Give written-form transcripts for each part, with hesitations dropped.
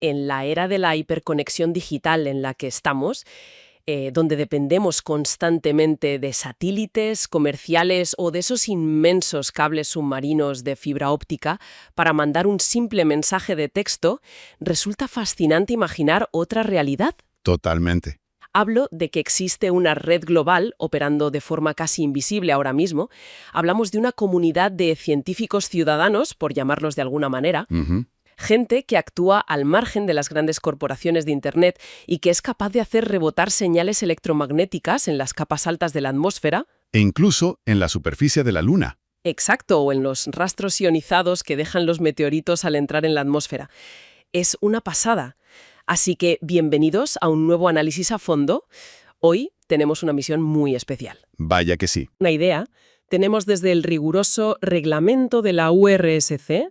En la era de la hiperconexión digital en la que estamos, donde dependemos constantemente de satélites comerciales o de esos inmensos cables submarinos de fibra óptica para mandar un simple mensaje de texto, resulta fascinante imaginar otra realidad. Totalmente. Hablo de que existe una red global operando de forma casi invisible ahora mismo. Hablamos de una comunidad de científicos ciudadanos, por llamarlos de alguna manera, Ujú. gente que actúa al margen de las grandes corporaciones de Internet y que es capaz de hacer rebotar señales electromagnéticas en las capas altas de la atmósfera. E incluso en la superficie de la Luna. Exacto, o en los rastros ionizados que dejan los meteoritos al entrar en la atmósfera. Es una pasada. Así que bienvenidos a un nuevo análisis a fondo. Hoy tenemos una misión muy especial. Vaya que sí. Una idea. Tenemos desde el riguroso reglamento de la URSC,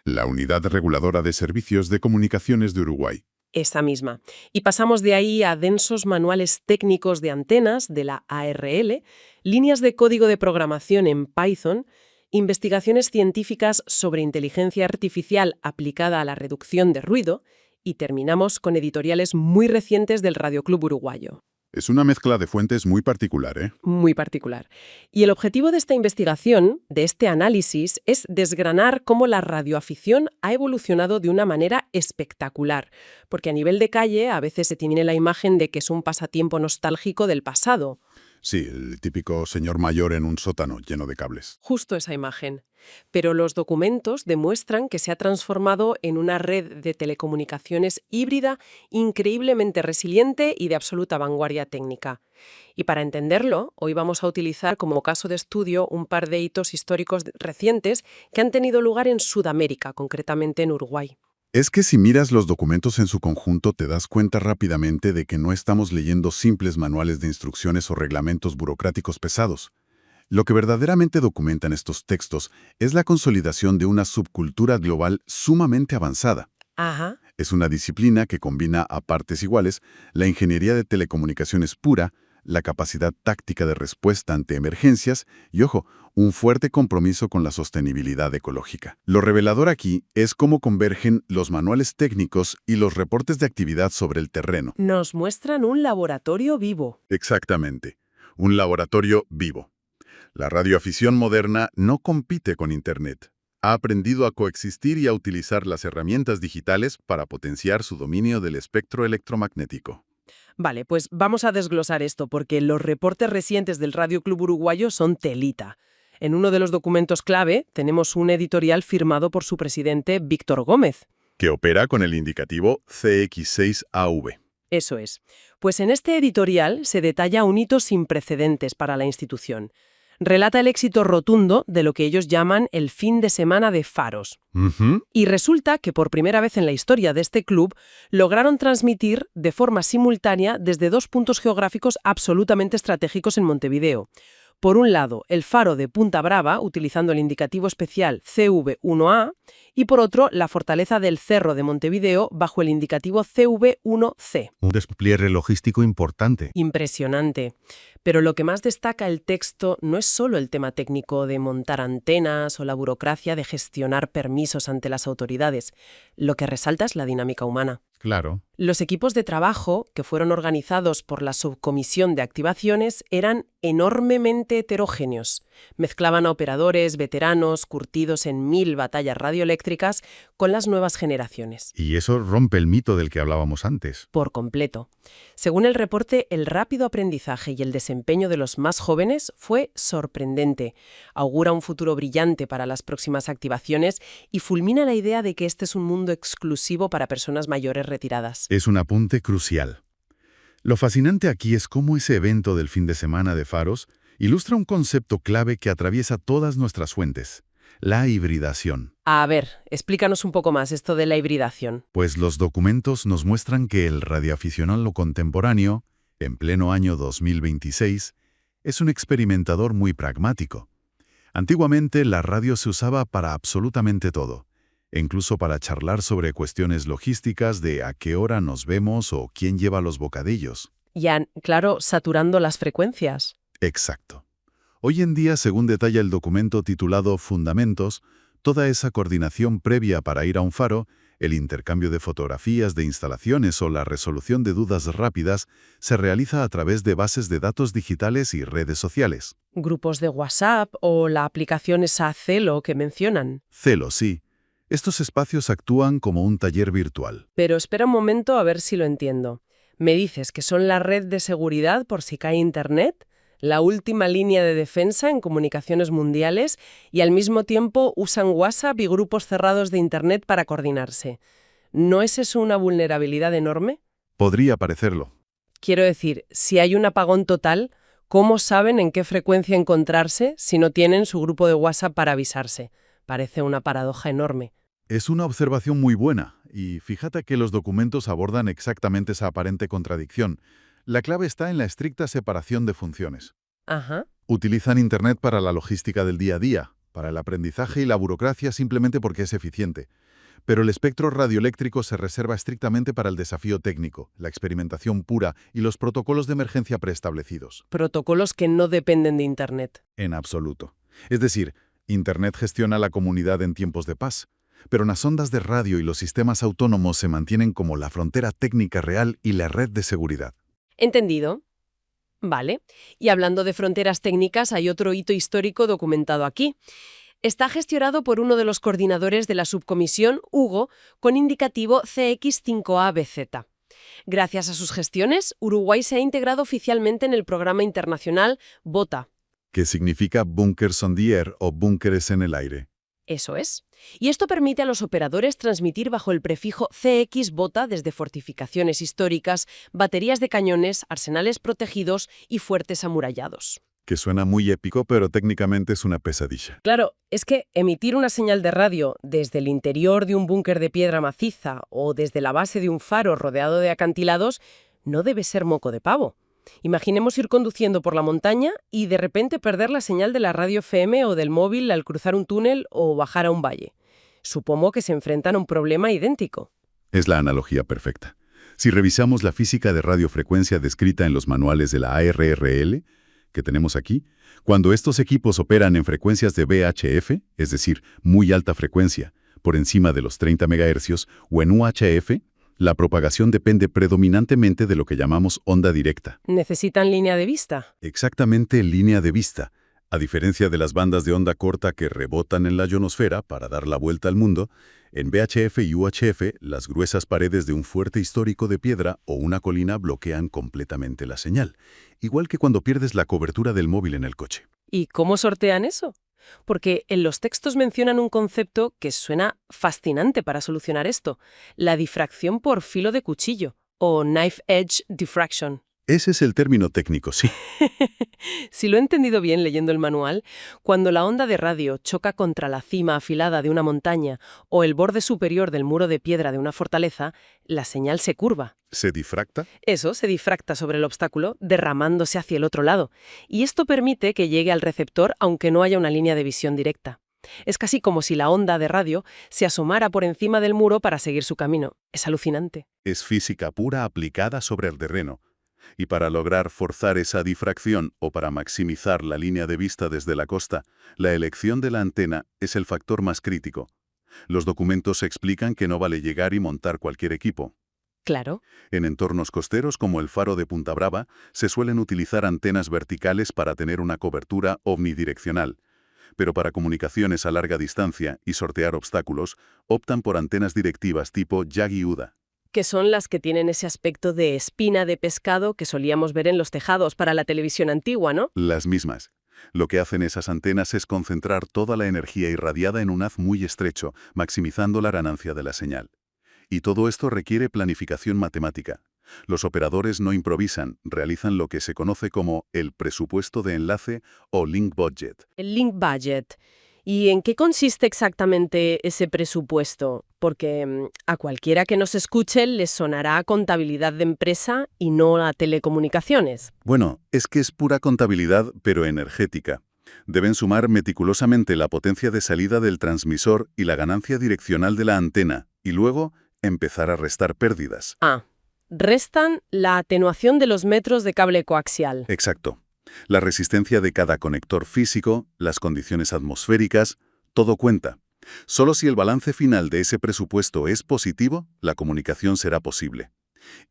La Unidad Reguladora de Servicios de Comunicaciones de Uruguay. esa misma. Y pasamos de ahí a densos manuales técnicos de antenas de la ARL, líneas de código de programación en Python, investigaciones científicas sobre inteligencia artificial aplicada a la reducción de ruido y terminamos con editoriales muy recientes del Radio Club Uruguayo. Es una mezcla de fuentes muy particular, ¿eh? Muy particular. Y el objetivo de esta investigación, de este análisis, es desgranar cómo la radioafición ha evolucionado de una manera espectacular, porque a nivel de calle a veces se tiene la imagen de que es un pasatiempo nostálgico del pasado. Sí, el típico señor mayor en un sótano lleno de cables. Justo esa imagen. Pero los documentos demuestran que se ha transformado en una red de telecomunicaciones híbrida increíblemente resiliente y de absoluta vanguardia técnica. Y para entenderlo, hoy vamos a utilizar como caso de estudio un par de hitos históricos recientes que han tenido lugar en Sudamérica, concretamente en Uruguay. Es que si miras los documentos en su conjunto te das cuenta rápidamente de que no estamos leyendo simples manuales de instrucciones o reglamentos burocráticos pesados. Lo que verdaderamente documentan estos textos es la consolidación de una subcultura global sumamente avanzada. Ajá. Es una disciplina que combina a partes iguales la ingeniería de telecomunicaciones pura, la capacidad táctica de respuesta ante emergencias y, ojo, un fuerte compromiso con la sostenibilidad ecológica. Lo revelador aquí es cómo convergen los manuales técnicos y los reportes de actividad sobre el terreno. Nos muestran un laboratorio vivo. Exactamente, un laboratorio vivo. La radioafición moderna no compite con Internet. Ha aprendido a coexistir y a utilizar las herramientas digitales para potenciar su dominio del espectro electromagnético. Vale, pues vamos a desglosar esto porque los reportes recientes del Radio Club Uruguayo son telita. En uno de los documentos clave tenemos un editorial firmado por su presidente Víctor Gómez. Que opera con el indicativo CX6AV. Eso es. Pues en este editorial se detalla un hito sin precedentes para la institución. Relata el éxito rotundo de lo que ellos llaman el fin de semana de Faros. Ujú. Y resulta que por primera vez en la historia de este club lograron transmitir de forma simultánea desde dos puntos geográficos absolutamente estratégicos en Montevideo. Por un lado, el faro de Punta Brava, utilizando el indicativo especial CV1A, y por otro, la fortaleza del Cerro de Montevideo bajo el indicativo CV1C. Un despliegue logístico importante. Impresionante. Pero lo que más destaca el texto no es solo el tema técnico de montar antenas o la burocracia de gestionar permisos ante las autoridades. Lo que resalta es la dinámica humana. Claro. Los equipos de trabajo, que fueron organizados por la Subcomisión de Activaciones, eran enormemente heterogéneos. Mezclaban a operadores, veteranos, curtidos en 1000 batallas radioeléctricas, con las nuevas generaciones. Y eso rompe el mito del que hablábamos antes. Por completo. Según el reporte, el rápido aprendizaje y el desempeño de los más jóvenes fue sorprendente. Augura un futuro brillante para las próximas activaciones y fulmina la idea de que este es un mundo exclusivo para personas mayores retiradas. Es un apunte crucial. Lo fascinante aquí es cómo ese evento del fin de semana de Faros ilustra un concepto clave que atraviesa todas nuestras fuentes: la hibridación. A ver, explícanos un poco más esto de la hibridación. Pues los documentos nos muestran que el radioaficionado contemporáneo, en pleno año 2026, es un experimentador muy pragmático. Antiguamente la radio se usaba para absolutamente todo, incluso para charlar sobre cuestiones logísticas de a qué hora nos vemos o quién lleva los bocadillos. Ya, claro, saturando las frecuencias. Exacto. Hoy en día, según detalla el documento titulado Fundamentos, toda esa coordinación previa para ir a un faro El intercambio de fotografías de instalaciones o la resolución de dudas rápidas se realiza a través de bases de datos digitales y redes sociales. Grupos de WhatsApp o la aplicación esa Celo que mencionan. Celo, sí. Estos espacios actúan como un taller virtual. Pero espera un momento a ver si lo entiendo. ¿Me dices que son la red de seguridad por si cae Internet? ¿La última línea de defensa en comunicaciones mundiales? Y al mismo tiempo usan WhatsApp y grupos cerrados de Internet para coordinarse. ¿No es eso una vulnerabilidad enorme? Podría parecerlo. Quiero decir, si hay un apagón total, ¿cómo saben en qué frecuencia encontrarse si no tienen su grupo de WhatsApp para avisarse? Parece una paradoja enorme. Es una observación muy buena, y fíjate que los documentos abordan exactamente esa aparente contradicción. La clave está en la estricta separación de funciones. Ajá. Utilizan Internet para la logística del día a día, para el aprendizaje y la burocracia simplemente porque es eficiente. Pero el espectro radioeléctrico se reserva estrictamente para el desafío técnico, la experimentación pura y los protocolos de emergencia preestablecidos. Protocolos que no dependen de Internet. En absoluto. Es decir, Internet gestiona la comunidad en tiempos de paz, pero las ondas de radio y los sistemas autónomos se mantienen como la frontera técnica real y la red de seguridad. ¿Entendido? Vale. Y hablando de fronteras técnicas, hay otro hito histórico documentado aquí. Está gestionado por uno de los coordinadores de la subcomisión, Hugo, con indicativo CX5ABZ. Gracias a sus gestiones, Uruguay se ha integrado oficialmente en el programa internacional BOTA. Que significa Bunkers on the Air o búnkeres en el aire. Eso es. Y esto permite a los operadores transmitir bajo el prefijo CX-BOTA desde fortificaciones históricas, baterías de cañones, arsenales protegidos y fuertes amurallados. Que suena muy épico, pero técnicamente es una pesadilla. Claro, es que emitir una señal de radio desde el interior de un búnker de piedra maciza o desde la base de un faro rodeado de acantilados no debe ser moco de pavo. Imaginemos ir conduciendo por la montaña y de repente perder la señal de la radio FM o del móvil al cruzar un túnel o bajar a un valle. Supongo que se enfrentan a un problema idéntico. Es la analogía perfecta. Si revisamos la física de radiofrecuencia descrita en los manuales de la ARRL, que tenemos aquí, cuando estos equipos operan en frecuencias de VHF, es decir, muy alta frecuencia, por encima de los 30 MHz, o en UHF, la propagación depende predominantemente de lo que llamamos onda directa. ¿Necesitan línea de vista? Exactamente línea de vista. A diferencia de las bandas de onda corta que rebotan en la ionosfera para dar la vuelta al mundo, en VHF y UHF las gruesas paredes de un fuerte histórico de piedra o una colina bloquean completamente la señal, igual que cuando pierdes la cobertura del móvil en el coche. ¿Y cómo sortean eso? Porque en los textos mencionan un concepto que suena fascinante para solucionar esto, la difracción por filo de cuchillo, o knife edge diffraction. Ese es el término técnico, sí. Si lo he entendido bien leyendo el manual, cuando la onda de radio choca contra la cima afilada de una montaña o el borde superior del muro de piedra de una fortaleza, la señal se curva. ¿Se difracta? Eso se difracta sobre el obstáculo, derramándose hacia el otro lado, y esto permite que llegue al receptor aunque no haya una línea de visión directa. Es casi como si la onda de radio se asomara por encima del muro para seguir su camino. Es alucinante. Es física pura aplicada sobre el terreno. Y para lograr forzar esa difracción o para maximizar la línea de vista desde la costa, la elección de la antena es el factor más crítico. Los documentos explican que no vale llegar y montar cualquier equipo. Claro. En entornos costeros como el faro de Punta Brava, se suelen utilizar antenas verticales para tener una cobertura omnidireccional. Pero para comunicaciones a larga distancia y sortear obstáculos, optan por antenas directivas tipo Yagi-Uda. Que son las que tienen ese aspecto de espina de pescado que solíamos ver en los tejados para la televisión antigua, ¿no? Las mismas. Lo que hacen esas antenas es concentrar toda la energía irradiada en un haz muy estrecho, maximizando la ganancia de la señal. Y todo esto requiere planificación matemática. Los operadores no improvisan, realizan lo que se conoce como el presupuesto de enlace o link budget. El link budget. ¿Y en qué consiste exactamente ese presupuesto? Porque a cualquiera que nos escuche les sonará a contabilidad de empresa y no a telecomunicaciones. Bueno, es que es pura contabilidad, pero energética. Deben sumar meticulosamente la potencia de salida del transmisor y la ganancia direccional de la antena, y luego empezar a restar pérdidas. Restan la atenuación de los metros de cable coaxial. Exacto. La resistencia de cada conector físico, las condiciones atmosféricas, todo cuenta. Solo si el balance final de ese presupuesto es positivo, la comunicación será posible.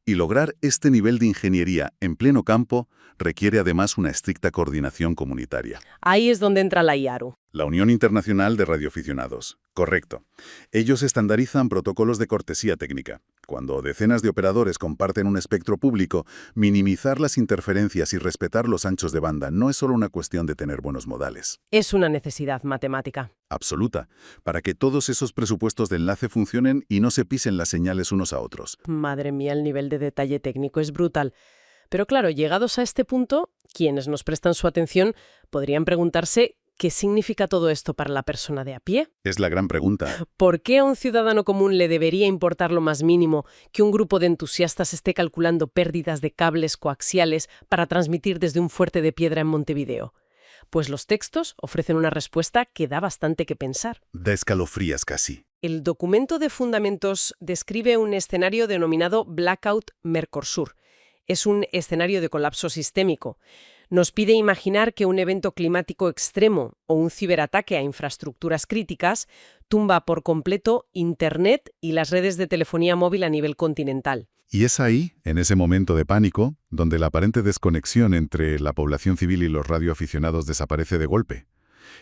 Y lograr este nivel de ingeniería en pleno campo requiere además una estricta coordinación comunitaria. Ahí es donde entra la IARU. La Unión Internacional de Radioaficionados. Correcto. Ellos estandarizan protocolos de cortesía técnica. Cuando decenas de operadores comparten un espectro público, minimizar las interferencias y respetar los anchos de banda no es solo una cuestión de tener buenos modales. Es una necesidad matemática. Absoluta, para que todos esos presupuestos de enlace funcionen y no se pisen las señales unos a otros. Madre mía, el nivel de detalle técnico es brutal. Pero claro, llegados a este punto, quienes nos prestan su atención podrían preguntarse ¿qué significa todo esto para la persona de a pie? Es la gran pregunta. ¿Por qué a un ciudadano común le debería importar lo más mínimo que un grupo de entusiastas esté calculando pérdidas de cables coaxiales para transmitir desde un fuerte de piedra en Montevideo? Pues los textos ofrecen una respuesta que da bastante que pensar. Da escalofrías casi. El documento de fundamentos describe un escenario denominado Blackout Mercosur. Es un escenario de colapso sistémico. Nos pide imaginar que un evento climático extremo o un ciberataque a infraestructuras críticas tumba por completo Internet y las redes de telefonía móvil a nivel continental. Y es ahí, en ese momento de pánico, donde la aparente desconexión entre la población civil y los radioaficionados desaparece de golpe.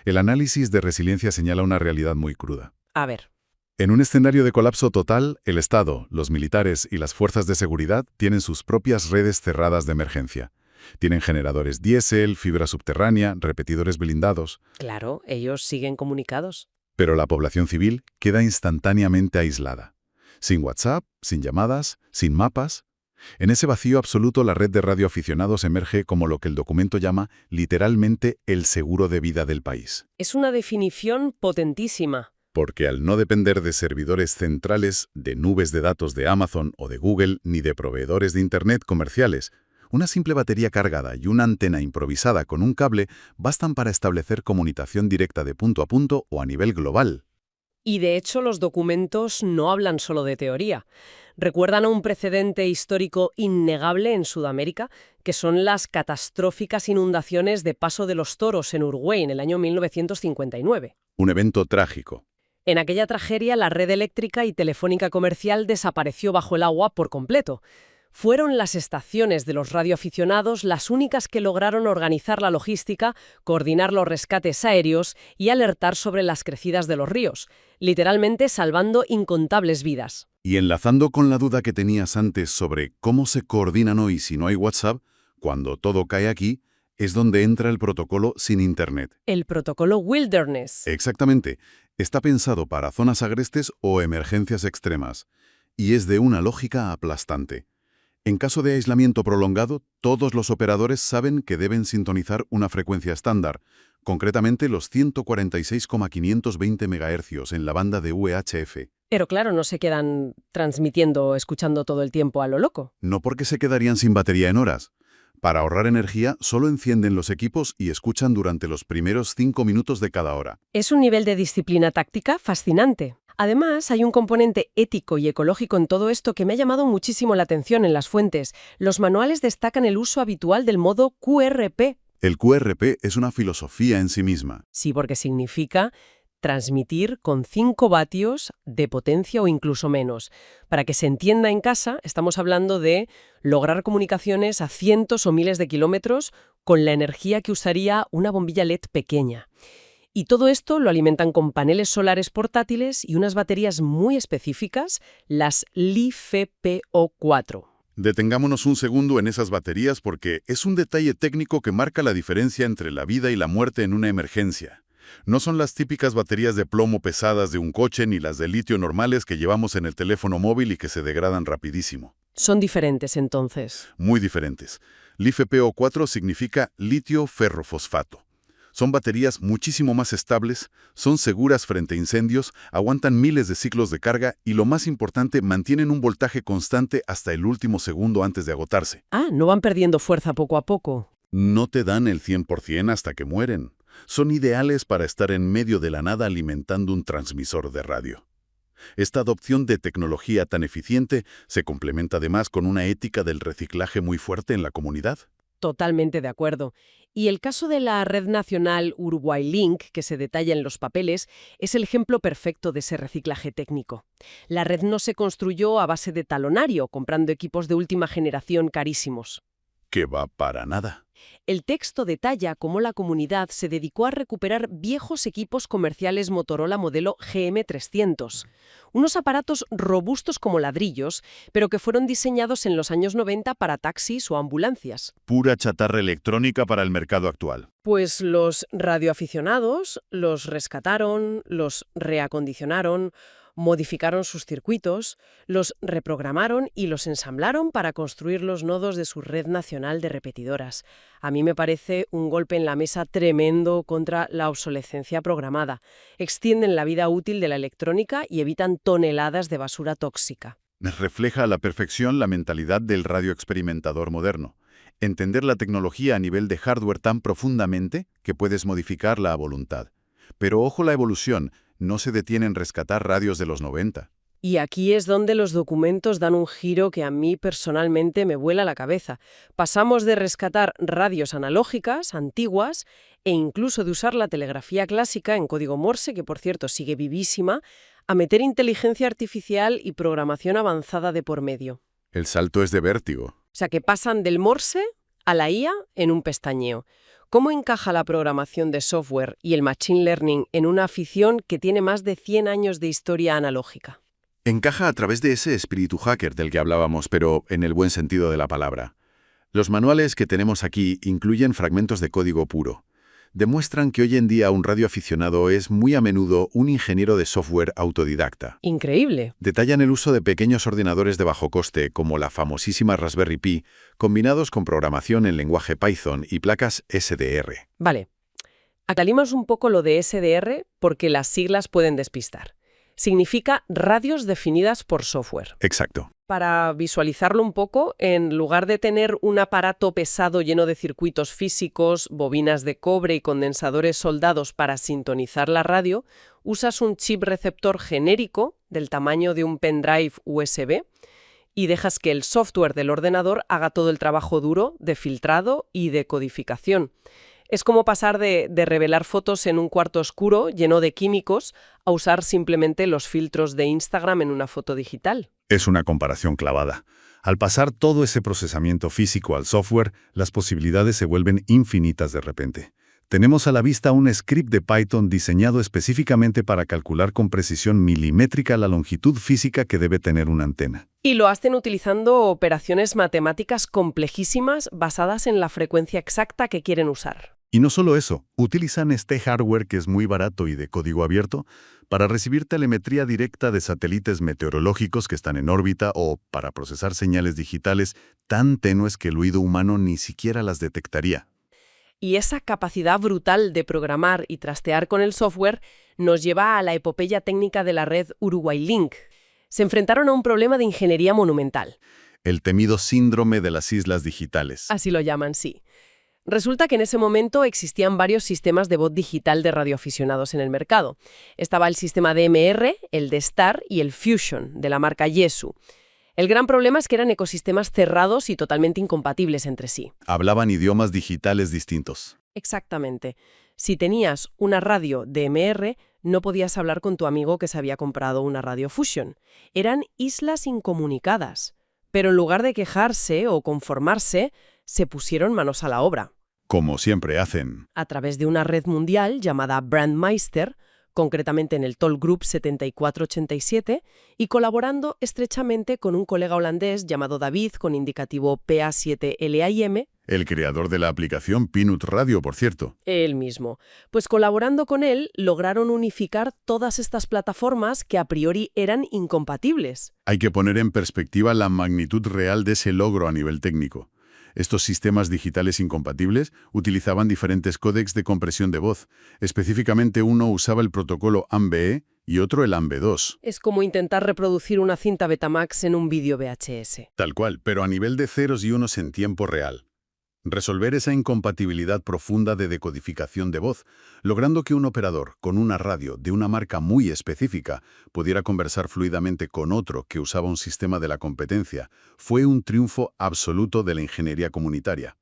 El análisis de resiliencia señala una realidad muy cruda. A ver. En un escenario de colapso total, el Estado, los militares y las fuerzas de seguridad tienen sus propias redes cerradas de emergencia. Tienen generadores diésel, fibra subterránea, repetidores blindados. Claro, ellos siguen comunicados. Pero la población civil queda instantáneamente aislada. Sin WhatsApp, sin llamadas, sin mapas. En ese vacío absoluto, la red de radioaficionados emerge como lo que el documento llama literalmente el seguro de vida del país. Es una definición potentísima. Porque al no depender de servidores centrales, de nubes de datos de Amazon o de Google, ni de proveedores de Internet comerciales, una simple batería cargada y una antena improvisada con un cable bastan para establecer comunicación directa de punto a punto o a nivel global. Y de hecho los documentos no hablan solo de teoría. Recuerdan a un precedente histórico innegable en Sudamérica, que son las catastróficas inundaciones de Paso de los Toros en Uruguay en el año 1959. Un evento trágico. En aquella tragedia, la red eléctrica y telefónica comercial desapareció bajo el agua por completo. Fueron las estaciones de los radioaficionados las únicas que lograron organizar la logística, coordinar los rescates aéreos y alertar sobre las crecidas de los ríos, literalmente salvando incontables vidas. Y enlazando con la duda que tenías antes sobre cómo se coordinan hoy si no hay WhatsApp, cuando todo cae aquí, es donde entra el protocolo sin Internet. El protocolo Wilderness. Exactamente. Está pensado para zonas agrestes o emergencias extremas. Y es de una lógica aplastante. En caso de aislamiento prolongado, todos los operadores saben que deben sintonizar una frecuencia estándar, concretamente los 146,520 MHz en la banda de UHF. Pero claro, no se quedan transmitiendo o escuchando todo el tiempo a lo loco. No porque se quedarían sin batería en horas. Para ahorrar energía, solo encienden los equipos y escuchan durante los primeros 5 minutos de cada hora. Es un nivel de disciplina táctica fascinante. Además, hay un componente ético y ecológico en todo esto que me ha llamado muchísimo la atención en las fuentes. Los manuales destacan el uso habitual del modo QRP. El QRP es una filosofía en sí misma. Sí, porque significa transmitir con 5 vatios de potencia o incluso menos. Para que se entienda en casa, estamos hablando de lograr comunicaciones a cientos o miles de kilómetros con la energía que usaría una bombilla LED pequeña. Y todo esto lo alimentan con paneles solares portátiles y unas baterías muy específicas, las LiFePO4. Detengámonos un segundo en esas baterías porque es un detalle técnico que marca la diferencia entre la vida y la muerte en una emergencia. No son las típicas baterías de plomo pesadas de un coche ni las de litio normales que llevamos en el teléfono móvil y que se degradan rapidísimo. Son diferentes entonces. Muy diferentes. LiFePO4 significa litio ferrofosfato. Son baterías muchísimo más estables, son seguras frente a incendios, aguantan miles de ciclos de carga y, lo más importante, mantienen un voltaje constante hasta el último segundo antes de agotarse. Ah, no van perdiendo fuerza poco a poco. No te dan el 100% hasta que mueren. Son ideales para estar en medio de la nada alimentando un transmisor de radio. Esta adopción de tecnología tan eficiente se complementa además con una ética del reciclaje muy fuerte en la comunidad. Totalmente de acuerdo. Y el caso de la Red Nacional Uruguay Link, que se detalla en los papeles, es el ejemplo perfecto de ese reciclaje técnico. La red no se construyó a base de talonario, comprando equipos de última generación carísimos. Que va para nada. El texto detalla cómo la comunidad se dedicó a recuperar viejos equipos comerciales Motorola modelo GM300, unos aparatos robustos como ladrillos, pero que fueron diseñados en los años 90 para taxis o ambulancias. Pura chatarra electrónica para el mercado actual. Pues los radioaficionados los rescataron, los reacondicionaron, modificaron sus circuitos, los reprogramaron y los ensamblaron para construir los nodos de su red nacional de repetidoras. A mí me parece un golpe en la mesa tremendo contra la obsolescencia programada. Extienden la vida útil de la electrónica y evitan toneladas de basura tóxica. Refleja a la perfección la mentalidad del radioexperimentador moderno. Entender la tecnología a nivel de hardware tan profundamente que puedes modificarla a voluntad. Pero ojo la evolución, no se detiene en rescatar radios de los 90. Y aquí es donde los documentos dan un giro que a mí personalmente me vuela la cabeza. Pasamos de rescatar radios analógicas, antiguas, e incluso de usar la telegrafía clásica en código Morse, que por cierto sigue vivísima, a meter inteligencia artificial y programación avanzada de por medio. El salto es de vértigo. O sea que pasan del Morse a la IA en un pestañeo. ¿Cómo encaja la programación de software y el machine learning en una afición que tiene más de 100 años de historia analógica? Encaja a través de ese espíritu hacker del que hablábamos, pero en el buen sentido de la palabra. Los manuales que tenemos aquí incluyen fragmentos de código puro. Demuestran que hoy en día un radioaficionado es muy a menudo un ingeniero de software autodidacta. Increíble. Detallan el uso de pequeños ordenadores de bajo coste, como la famosísima Raspberry Pi, combinados con programación en lenguaje Python y placas SDR. Vale. Aclaremos un poco lo de SDR porque las siglas pueden despistar. Significa radios definidas por software. Exacto. Para visualizarlo un poco, en lugar de tener un aparato pesado lleno de circuitos físicos, bobinas de cobre y condensadores soldados para sintonizar la radio, usas un chip receptor genérico del tamaño de un pendrive USB y dejas que el software del ordenador haga todo el trabajo duro de filtrado y de codificación. Es como pasar de revelar fotos en un cuarto oscuro lleno de químicos a usar simplemente los filtros de Instagram en una foto digital. Es una comparación clavada. Al pasar todo ese procesamiento físico al software, las posibilidades se vuelven infinitas de repente. Tenemos a la vista un script de Python diseñado específicamente para calcular con precisión milimétrica la longitud física que debe tener una antena. Y lo hacen utilizando operaciones matemáticas complejísimas basadas en la frecuencia exacta que quieren usar. Y no solo eso, utilizan este hardware que es muy barato y de código abierto para recibir telemetría directa de satélites meteorológicos que están en órbita o para procesar señales digitales tan tenues que el oído humano ni siquiera las detectaría. Y esa capacidad brutal de programar y trastear con el software nos lleva a la epopeya técnica de la red Uruguay Link. Se enfrentaron a un problema de ingeniería monumental. El temido síndrome de las islas digitales. Así lo llaman, sí. Resulta que en ese momento existían varios sistemas de voz digital de radioaficionados en el mercado. Estaba el sistema DMR, el de Star y el Fusion, de la marca Yaesu. El gran problema es que eran ecosistemas cerrados y totalmente incompatibles entre sí. Hablaban idiomas digitales distintos. Exactamente. Si tenías una radio DMR, no podías hablar con tu amigo que se había comprado una radio Fusion. Eran islas incomunicadas. Pero en lugar de quejarse o conformarse, se pusieron manos a la obra. Como siempre hacen. A través de una red mundial llamada Brandmeister, concretamente en el Toll Group 7487, y colaborando estrechamente con un colega holandés llamado David, con indicativo PA7LAIM. El creador de la aplicación Peanut Radio, por cierto. Él mismo. Pues colaborando con él, lograron unificar todas estas plataformas que a priori eran incompatibles. Hay que poner en perspectiva la magnitud real de ese logro a nivel técnico. Estos sistemas digitales incompatibles utilizaban diferentes códecs de compresión de voz. Específicamente uno usaba el protocolo AMBE y otro el AMBE2. Es como intentar reproducir una cinta Betamax en un vídeo VHS. Tal cual, pero a nivel de ceros y unos en tiempo real. Resolver esa incompatibilidad profunda de decodificación de voz, logrando que un operador con una radio de una marca muy específica pudiera conversar fluidamente con otro que usaba un sistema de la competencia, fue un triunfo absoluto de la ingeniería comunitaria.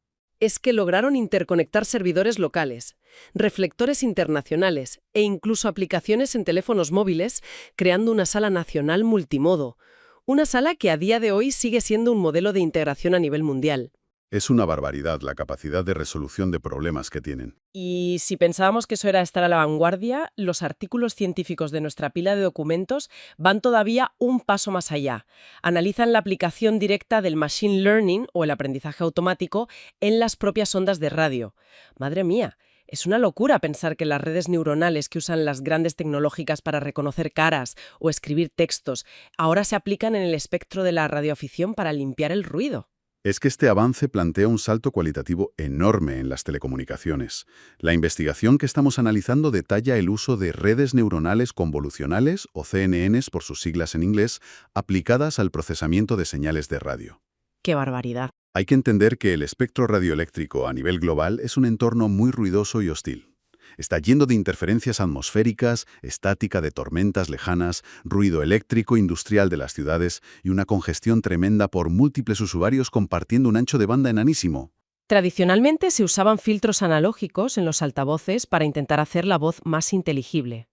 es que lograron interconectar servidores locales, reflectores internacionales e incluso aplicaciones en teléfonos móviles, creando una sala nacional multimodo. Una sala que a día de hoy sigue siendo un modelo de integración a nivel mundial. Es una barbaridad la capacidad de resolución de problemas que tienen. Y si pensábamos que eso era estar a la vanguardia, los artículos científicos de nuestra pila de documentos van todavía un paso más allá. Analizan la aplicación directa del machine learning o el aprendizaje automático en las propias ondas de radio. Madre mía, es una locura pensar que las redes neuronales que usan las grandes tecnológicas para reconocer caras o escribir textos ahora se aplican en el espectro de la radioafición para limpiar el ruido. Es que este avance plantea un salto cualitativo enorme en las telecomunicaciones. La investigación que estamos analizando detalla el uso de redes neuronales convolucionales, o CNNs por sus siglas en inglés, aplicadas al procesamiento de señales de radio. ¡Qué barbaridad! Hay que entender que el espectro radioeléctrico a nivel global es un entorno muy ruidoso y hostil. Está lleno de interferencias atmosféricas, estática de tormentas lejanas, ruido eléctrico industrial de las ciudades y una congestión tremenda por múltiples usuarios compartiendo un ancho de banda enanísimo. Tradicionalmente se usaban filtros analógicos en los altavoces para intentar hacer la voz más inteligible.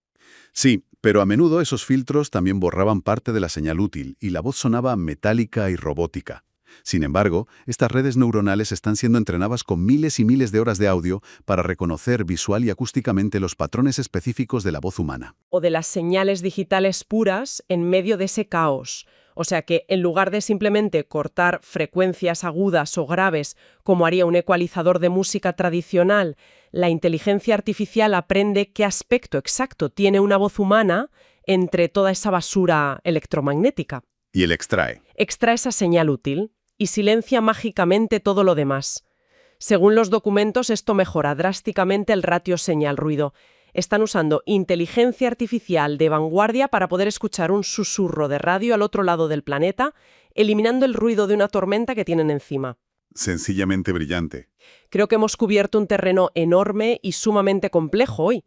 Sí, pero a menudo esos filtros también borraban parte de la señal útil y la voz sonaba metálica y robótica. Sin embargo, estas redes neuronales están siendo entrenadas con miles y miles de horas de audio para reconocer visual y acústicamente los patrones específicos de la voz humana. O de las señales digitales puras en medio de ese caos. O sea que, en lugar de simplemente cortar frecuencias agudas o graves, como haría un ecualizador de música tradicional, la inteligencia artificial aprende qué aspecto exacto tiene una voz humana entre toda esa basura electromagnética. Y él extrae. Extrae esa señal útil y silencia mágicamente todo lo demás. Según los documentos, esto mejora drásticamente el ratio señal-ruido. Están usando inteligencia artificial de vanguardia para poder escuchar un susurro de radio al otro lado del planeta, eliminando el ruido de una tormenta que tienen encima. Sencillamente brillante. Creo que hemos cubierto un terreno enorme y sumamente complejo hoy.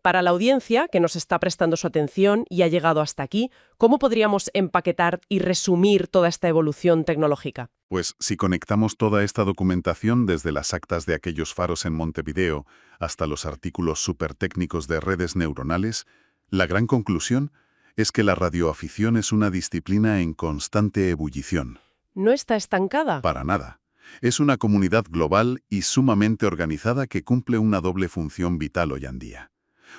Para la audiencia, que nos está prestando su atención y ha llegado hasta aquí, ¿cómo podríamos empaquetar y resumir toda esta evolución tecnológica? Pues si conectamos toda esta documentación desde las actas de aquellos faros en Montevideo hasta los artículos supertécnicos de redes neuronales, la gran conclusión es que la radioafición es una disciplina en constante ebullición. ¿No está estancada? Para nada. Es una comunidad global y sumamente organizada que cumple una doble función vital hoy en día.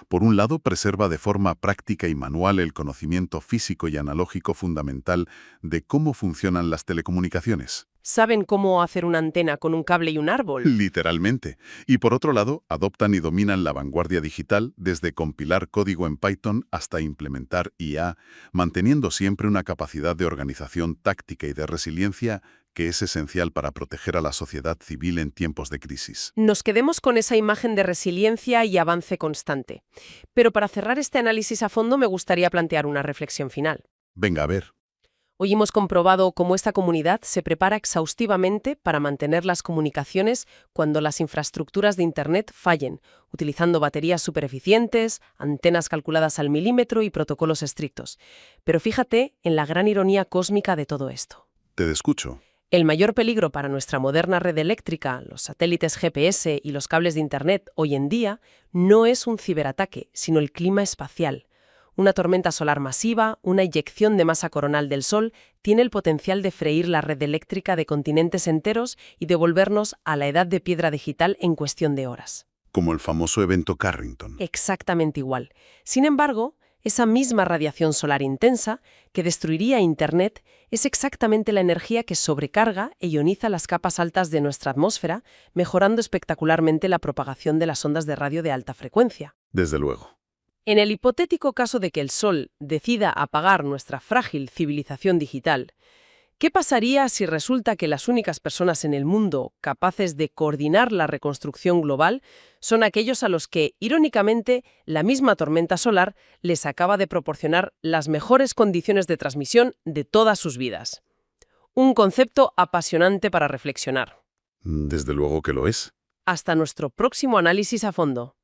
Por un lado, preserva de forma práctica y manual el conocimiento físico y analógico fundamental de cómo funcionan las telecomunicaciones. ¿Saben cómo hacer una antena con un cable y un árbol? Literalmente. Y por otro lado, adoptan y dominan la vanguardia digital desde compilar código en Python hasta implementar IA, manteniendo siempre una capacidad de organización táctica y de resiliencia que es esencial para proteger a la sociedad civil en tiempos de crisis. Nos quedemos con esa imagen de resiliencia y avance constante. Pero para cerrar este análisis a fondo me gustaría plantear una reflexión final. Venga, a ver. Hoy hemos comprobado cómo esta comunidad se prepara exhaustivamente para mantener las comunicaciones cuando las infraestructuras de Internet fallen, utilizando baterías supereficientes, antenas calculadas al milímetro y protocolos estrictos. Pero fíjate en la gran ironía cósmica de todo esto. Te escucho. El mayor peligro para nuestra moderna red eléctrica, los satélites GPS y los cables de Internet hoy en día, no es un ciberataque, sino el clima espacial. Una tormenta solar masiva, una eyección de masa coronal del Sol, tiene el potencial de freír la red eléctrica de continentes enteros y devolvernos a la edad de piedra digital en cuestión de horas. Como el famoso evento Carrington. Exactamente igual. Sin embargo, esa misma radiación solar intensa, que destruiría Internet, es exactamente la energía que sobrecarga e ioniza las capas altas de nuestra atmósfera, mejorando espectacularmente la propagación de las ondas de radio de alta frecuencia. Desde luego. En el hipotético caso de que el Sol decida apagar nuestra frágil civilización digital, ¿qué pasaría si resulta que las únicas personas en el mundo capaces de coordinar la reconstrucción global son aquellos a los que, irónicamente, la misma tormenta solar les acaba de proporcionar las mejores condiciones de transmisión de todas sus vidas? Un concepto apasionante para reflexionar. Desde luego que lo es. Hasta nuestro próximo análisis a fondo.